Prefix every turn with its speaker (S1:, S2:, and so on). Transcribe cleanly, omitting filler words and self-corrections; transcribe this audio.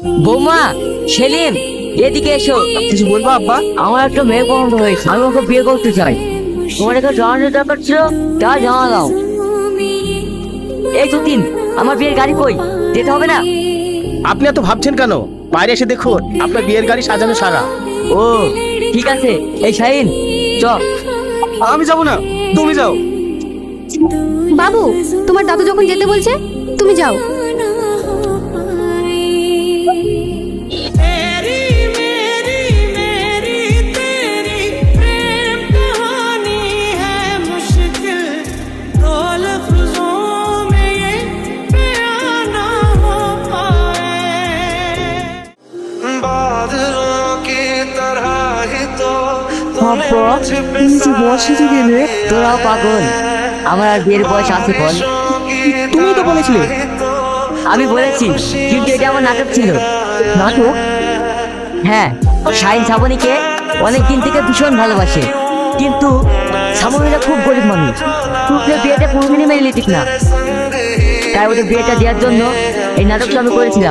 S1: বৌমা, সেলিম, এদিকে এসো।
S2: কিছু বলবো আব্বা?
S1: আমার একটা মেয়ে পছন্দ হয়েছে, আমি ওকে বিয়ে করতে চাই। তোমার একটা জানানোর দরকার ছিল, তা জানা দাও। এই যতীন, আমার বিয়ের গাড়ি কই? যেতে হবে না?
S2: আপনি এত ভাবছেন কেন? বাইরে এসে দেখুন, আপনার বিয়ের গাড়ি সাজানো সারা।
S1: ও ঠিক আছে। এই শাহিন, চ।
S2: আমি যাব না, তুমি যাও।
S3: বাবু, তোমার দাদু যখন যেতে বলছে তুমি যাও।
S1: তোরাও পাগল, আমার আর বিয়ের বয়স আছে বল?
S2: তুমি তো বলেছিলে।
S1: আমি বলেছি, কিন্তু এটা আমার নাটক ছিল।
S2: নাটক?
S1: হ্যাঁ, শাহিন শ্রাবণীকে অনেক দিন থেকে ভীষণ ভালোবাসে, কিন্তু শ্রাবণীরা খুব গরিব মানুষ, তুই বিয়েটা পুরোপুরি মেনে নিতিস না। তাই ওদের বিয়েটা দেওয়ার জন্য এই নাটকটা আমি করেছিলাম।